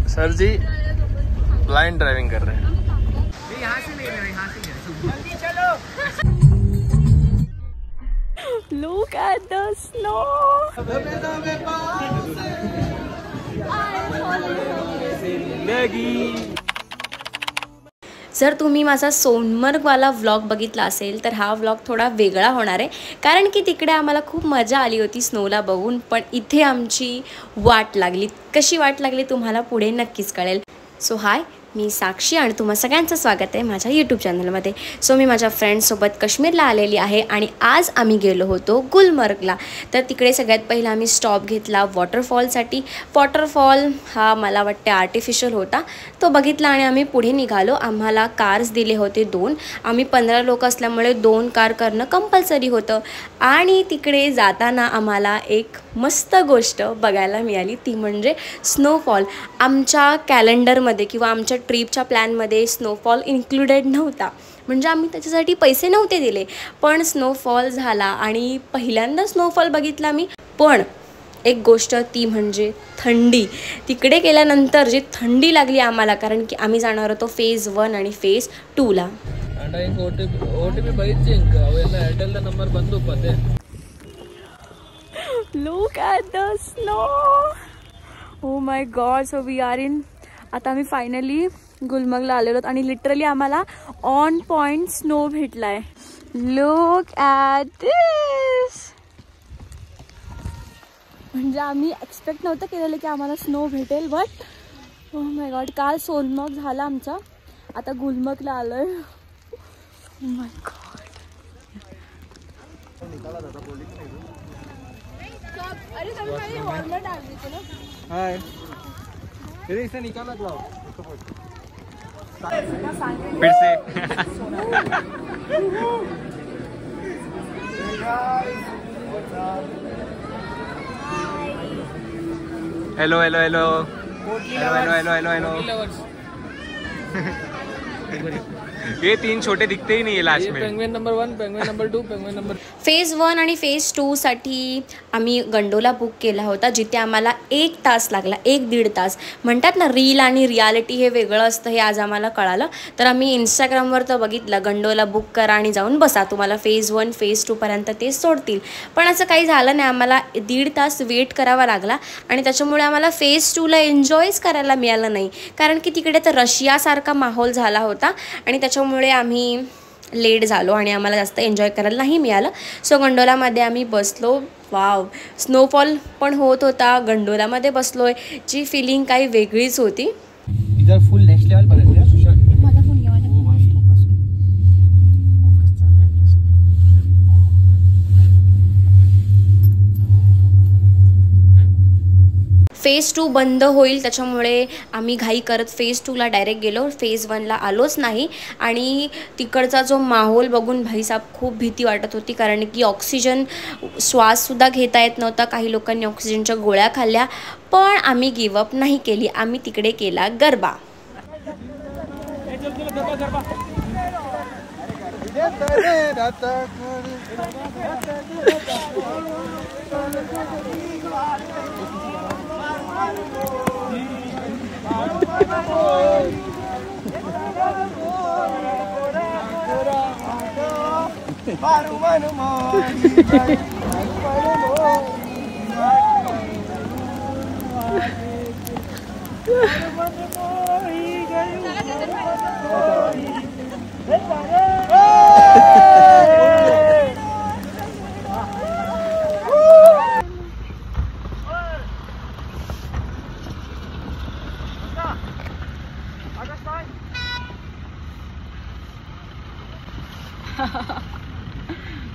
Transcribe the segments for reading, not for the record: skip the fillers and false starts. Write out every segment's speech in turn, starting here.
Sir जी blind driving कर रहे हैं। यहाँ से ले रहे, यहाँ से जल्दी चलो। Look at the snow. जर तुम्ही माझा सोनमर्गवाला व्लॉग बघितला असेल तर हा व्लॉग थोडा वेगळा होणार आहे, कारण की तिकडे आम्हाला खूप मजा आली होती स्नोला बघून, पण इथे आमची वाट लागली. कशी वाट लागली तुम्हाला पुढे नक्कीच कळेल. सो हाय, मी साक्षी आणि तुम्हा सगळ्यांचं स्वागत आहे माझ्या यूट्यूब चॅनलमध्ये. सो मी माझ्या फ्रेंड्ससोबत काश्मीरला आलेली आहे आणि आज आम्ही गेलो होतो गुलमर्गला. तर तिकडे सगळ्यात पहिला आम्ही स्टॉप घेतला वॉटरफॉलसाठी. वॉटरफॉल हा मला वाटते आर्टिफिशियल होता, तो बघितला आणि आम्ही पुढे निघालो. आम्हाला कार्स दिले होते 2. आम्ही 15 लोक असल्यामुळे 2 कार करणं कंपल्सरी होतं. आणि तिकडे जाताना आम्हाला एक मस्त गोष्ट बघायला मिळाली, ती म्हणजे स्नोफॉल. आमच्या कॅलेंडरमध्ये किंवा आमच्या ट्रिपच्या प्लॅनमध्ये स्नोफॉल इन्क्लुडेड नव्हता, म्हणजे आम्ही त्याच्यासाठी पैसे नव्हते दिले, पण स्नोफॉल झाला आणि पहिल्यांदा स्नोफॉल बघितला मी. पण एक गोष्ट ती म्हणजे थंडी. तिकडे गेल्यानंतर जी थंडी लागली आम्हाला, कारण की आम्ही जाणार होतो फेज 1 आणि phase 2ला. Look at the snow. Oh my god. So we are in. आता आम्ही फायनली गुलमर्गला आलेलो आणि लिटरली आम्हाला ऑन पॉइंट स्नो भेटलाय. Look at this. म्हणजे आम्ही एक्सपेक्ट नव्हतं केलेलं की आम्हाला स्नो भेटेल, बट ओ माय गॉड. काल सोनमर्ग झाला आमचा, आता गुलमर्गला आलोय. Oh my God. अरे तुम्ही हॉर्न डाल देते ना. हाय, इसे निकाला तो फिर से hello hello hello hello hello hello hello. ये 3 छोटे दिखते ही नहीं है लास्ट में. Penguin number 1, penguin number 2, penguin number. Phase 1 आणि फेज 2 साठी आम्ही गंडोला बुक केला होता, जिथे आम्हाला 1 तास लागला. 1-1.5 तास. म्हणतात ना रील आणि रियालिटी हे वेगळं असतं, हे आज आम्हाला कळालं. तर आम्ही इंस्टाग्रामवर तर बघितलं, गंडोला बुक करा आणि जाऊन बसा, तुम्हाला फेज 1 फेज 2 पर्यंत ते सोडतील. पण असं काही झालं नाही. आम्हाला 1.5 तास वेट करावा लागला आणि त्याच्यामुळे आम्हाला फेज 2ला एन्जॉयच करायला मिळालं नाही, कारण की तिकडे तर रशियासारखा माहोल झाला होता आणि त्याच्यामुळे आम्ही लेट झालो आणि आम्हाला जास्त एन्जॉय करायला नाही मिळालं. सो गंडोलामध्ये आम्ही बसलो. वाव, स्नोफॉल पण होत होता, गंडोलामध्ये बसलोय, जी फिलिंग काही वेगळीच होती. इधर फुल नेक्स्ट लेवल बघितलं. माझा फोन घ्या. फेज 2 बंद होईल, त्याच्यामुळे आम्ही घाई करत फेज 2ला डायरेक्ट गेलो. फेज 1ला आलोच नाही. आणि तिकडचा जो माहोल बघून भाईसाब खूप भीती वाटत होती, कारण की ऑक्सिजन श्वाससुद्धा घेता येत नव्हता. काही लोकांनी ऑक्सिजनच्या गोळ्या खाल्ल्या, पण आम्ही गिवअप नाही केली. आम्ही तिकडे केला garba.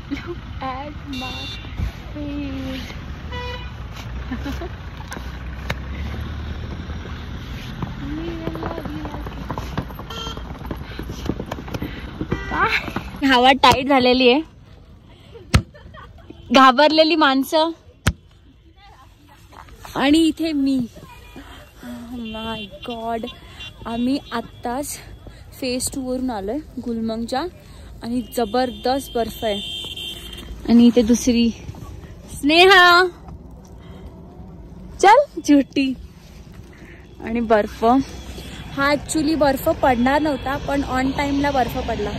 Look at my face. हवा टाईट झालेली आहे, घाबरलेली माणसं आणि इथे मी. My God. आम्ही आत्ताच फेज 2 वरून आलोय गुलमर्गच्या आणि जबरदस्त बर्फ आहे. आणि इथे दुसरी स्नेहा. चल झुटी. आणि बर्फ, हा ऍक्च्युली बर्फ पडणार नव्हता पण ऑन टाइमला बर्फ पडला.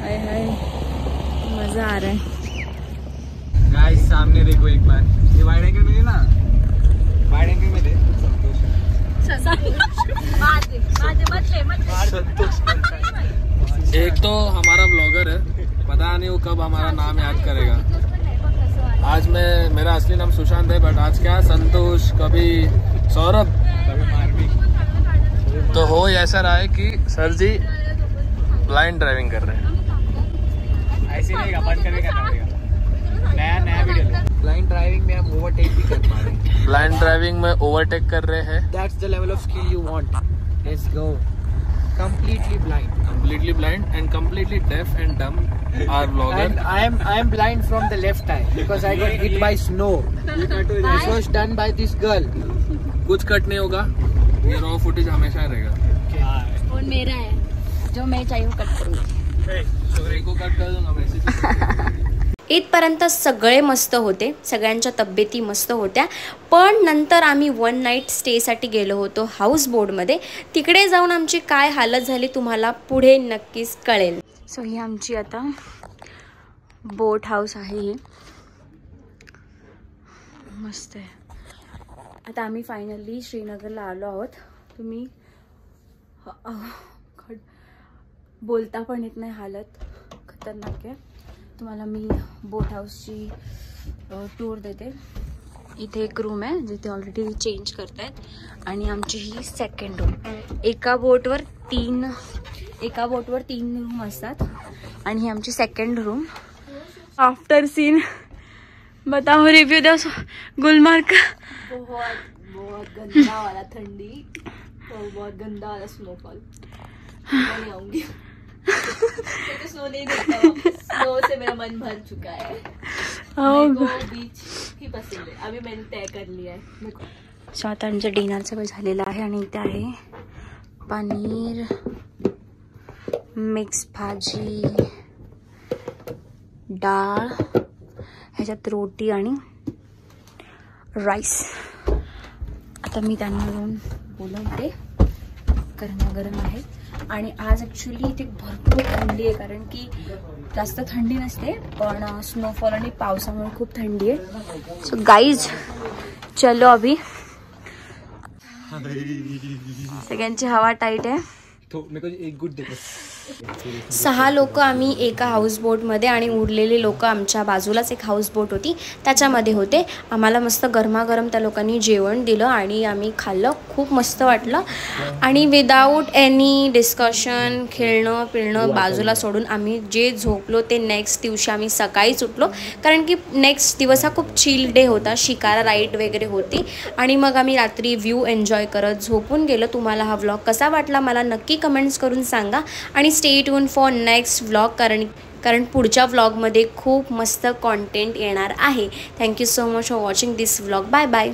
हाय हाय मजा आ रहा है. गाइस सामने देखो एक बार, ये वाइड एंगल में ना, वाइड एंगल में दे. एक तो हमारा ब्लॉगर है, पता नहीं वो कब हमारा नाम याद करेगा. आज मेरा असली नाम सुशांत है, बट आज क्या संतोष, कभी सौरभ, कभी मारवी. तो हो ऐसा रहा है कि सर जी ब्लाइंड ड्राइविंग कर रहे हैं. ऐसे नहीं, बंद करके करना पड़ेगा. नया वीडियो ले. ब्लाइंड ड्राइविंग में हम ओवरटेक भी कर पा रहे हैं. ब्लाइंड ड्राइविंग में ओवरटेक कर रहे हैं. That's the level of skill you want. Let's go. Completely blind. Completely blind and completely deaf and dumb. Our vlogger. And I am blind from the left eye because I got hit by snow. This was done by this girl. कुछ cut नहीं होगा, ये raw footage हमेशा रहेगा. Phone मेरा है, जो मैं चाहिए वो कट करूँगी. को कट कर दूंगा मैसेज. इथपर्यंत सगळे मस्त होते, सगळ्यांच्या तब्येती मस्त होत्या. पण नंतर आम्ही 1 नाईट स्टेसाठी गेलो होतो हाऊस बोटमध्ये. तिकडे जाऊन आमची काय हालत झाली तुम्हाला पुढे नक्कीच कळेल. सो ही आमची आता बोट हाऊस आहे. ही मस्त आहे. आता आम्ही फायनली श्रीनगरला आलो आहोत. तुम्ही बोलता पण येत नाही, हालत खतरनाक आहे. तुम्हाला मी बोट हाऊसची टूर देते. इथे एक रूम आहे जिथे ऑलरेडी चेंज करतायत आणि आमची ही सेकंड रूम. एका बोटवर तीन रूम असतात आणि ही आमची सेकंड रूम. आफ्टर सीन बताओ, रिव्यू दो गुलमर्ग का. बहुत गंदा वाला ठंडी और बहुत गंदा वाला स्नोफॉल. मैं नहीं आऊंगी. तो स्नो नहीं देखता, स्नो से मेरा मन भर चुका है. मेरे को बीच ही पसंद है. अभी मैंने तय कर लिया है. सो आता आमचं डिनर सगळं झालेलं आहे आणि इथे आहे पनीर, मिक्स भाजी, डाळ, ह्याच्यात रोटी आणि राईस. आता मी त्यांना जाऊन बोलवते. गरमागरम आहे. आणि आज ॲक्च्युली इथे भरपूर थंडी आहे, कारण की जास्त थंडी नसते पण स्नोफॉल आणि पावसामुळे खूप थंडी आहे. सो गाईज चलो अभी. सगळ्यांची हवा टाईट आहे. एक गुड देखो. 6 लोक आम्ही एका हाऊस बोटमध्ये आणि उरलेले लोक आमच्या बाजूलाच एक हाऊस बोट होती त्याच्यामध्ये होते. आम्हाला मस्त गरमागरम त्या लोकांनी जेवण दिलं आणि आम्ही खाल्लं. खूप मस्त वाटलं. आणि विदाऊट एनी डिस्कशन, खेळणं पिळणं बाजूला सोडून आम्ही जे झोपलो ते नेक्स्ट दिवशी आम्ही सकाळीच उठलो, कारण की नेक्स्ट दिवस हा खूप चिल डे होता. शिकारा राईड वगैरे होती आणि मग आम्ही रात्री व्ह्यू एन्जॉय करत झोपून गेलो. तुम्हाला हा व्लॉग कसा वाटला मला नक्की कमेंट्स करून सांगा आणि stay tune for next vlog, कारण पुढच्या व्लॉगमध्ये खूप मस्त कॉन्टेंट येणार आहे. Thank you so much for watching this vlog. Bye bye.